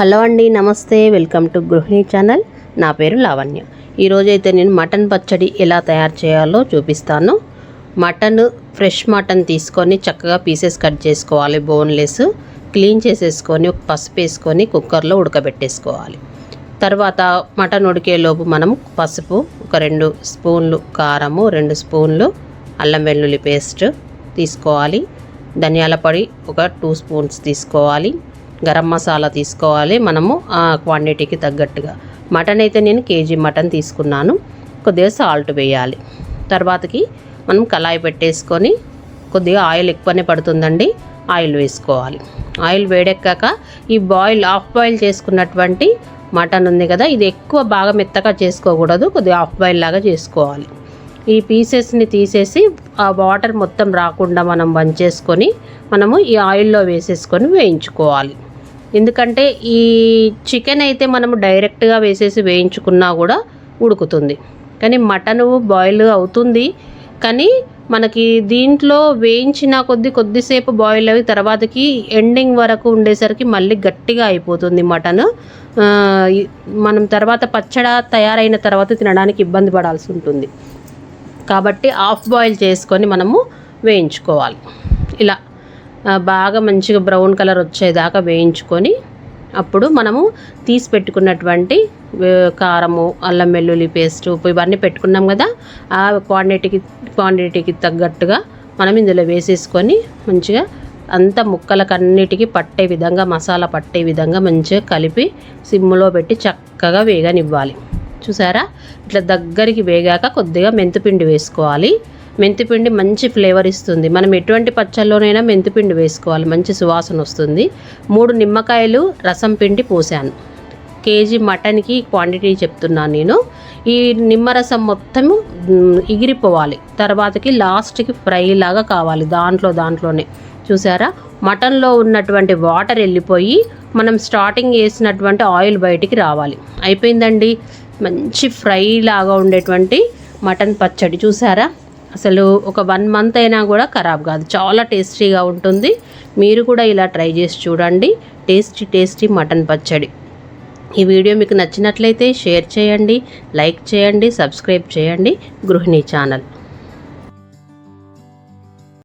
Hello అండి, నమస్తే. Welcome to గృహిణి ఛానల్. నా పేరు లావణ్య. ఈరోజైతే నేను మటన్ పచ్చడి ఎలా తయారు చేయాలో చూపిస్తాను. ఫ్రెష్ మటన్ తీసుకొని చక్కగా పీసెస్ కట్ చేసుకోవాలి. బోన్లెస్ క్లీన్ చేసేసుకొని ఒక పసుపు వేసుకొని కుక్కర్లో ఉడకబెట్టేసుకోవాలి. తర్వాత మటన్ ఉడికేలోపు మనం పసుపు, ఒక 2 స్పూన్లు కారము, 2 స్పూన్లు అల్లం వెల్లుల్లి పేస్ట్ తీసుకోవాలి. ధనియాల పొడి ఒక 2 స్పూన్స్ తీసుకోవాలి. గరం మసాలా తీసుకోవాలి. మనము ఆ క్వాంటిటీకి తగ్గట్టుగా. మటన్ అయితే నేను కేజీ మటన్ తీసుకున్నాను. కొద్దిగా సాల్ట్ వేయాలి. తర్వాతకి మనం కళాయి పెట్టేసుకొని కొద్దిగా ఆయిల్ ఎక్కువనే పడుతుందండి, ఆయిల్ వేసుకోవాలి. ఆయిల్ వేడెక్కాక ఈ హాఫ్ బాయిల్ చేసుకున్నటువంటి మటన్ ఉంది కదా, ఇది ఎక్కువ బాగా మెత్తగా చేసుకోకూడదు, కొద్దిగా హాఫ్ బాయిల్ లాగా చేసుకోవాలి. ఈ పీసెస్ని తీసేసి ఆ వాటర్ మొత్తం రాకుండా మనం వంచేసుకొని మనము ఈ ఆయిల్లో వేసేసుకొని వేయించుకోవాలి. ఎందుకంటే ఈ చికెన్ అయితే మనము డైరెక్ట్గా వేసేసి వేయించుకున్నా కూడా ఉడుకుతుంది, కానీ మటను బాయిల్ అవుతుంది. కానీ మనకి దీంట్లో వేయించిన కొద్దిసేపు బాయిల్ అవి తర్వాతకి ఎండింగ్ వరకు ఉండేసరికి మళ్ళీ గట్టిగా అయిపోతుంది మటన్. మనం తర్వాత పచ్చడి తయారైన తర్వాత తినడానికి ఇబ్బంది పడాల్సి ఉంటుంది. కాబట్టి హాఫ్ బాయిల్ చేసుకొని మనము వేయించుకోవాలి. ఇలా బాగా మంచిగా బ్రౌన్ కలర్ వచ్చేదాకా వేయించుకొని అప్పుడు మనము తీసి పెట్టుకున్నటువంటి కారము, అల్లం వెల్లుల్లి పేస్ట్, ఉప్పు ఇవన్నీ పెట్టుకున్నాం కదా, ఆ క్వాంటిటీకి తగ్గట్టుగా మనం ఇందులో వేసేసుకొని మంచిగా అంత ముక్కలకన్నిటికీ పట్టే విధంగా, మసాలా పట్టే విధంగా మంచిగా కలిపి సిమ్లో పెట్టి చక్కగా వేగనివ్వాలి. చూసారా, ఇట్లా దగ్గరికి వేగాక కొద్దిగా మెంతిపిండి వేసుకోవాలి. మెంతిపిండి మంచి ఫ్లేవర్ ఇస్తుంది. మనం ఎటువంటి పచ్చళ్ళలోనైనా మెంతిపిండి వేసుకోవాలి, మంచి సువాసన వస్తుంది. 3 నిమ్మకాయలు రసం పిండి పోసాను. కేజీ మటన్కి క్వాంటిటీ చెప్తున్నాను నేను. ఈ నిమ్మరసం మొత్తము ఎగిరిపోవాలి. తర్వాతకి లాస్ట్కి ఫ్రై లాగా కావాలి దాంట్లోనే. చూసారా, మటన్లో ఉన్నటువంటి వాటర్ వెళ్ళిపోయి మనం స్టార్టింగ్ వేసినటువంటి ఆయిల్ బయటికి రావాలి. అయిపోయిందండి, మంచి ఫ్రై లాగా ఉండేటువంటి మటన్ పచ్చడి. చూసారా, అసలు ఒక 1 మంత్ అయినా కూడా ఖరాబ్ కాదు, చాలా టేస్టీగా ఉంటుంది. మీరు కూడా ఇలా ట్రై చేసి చూడండి. టేస్టీ మటన్ పచ్చడి. ఈ వీడియో మీకు నచ్చినట్లయితే షేర్ చేయండి, లైక్ చేయండి, సబ్స్క్రైబ్ చేయండి గృహిణి ఛానల్.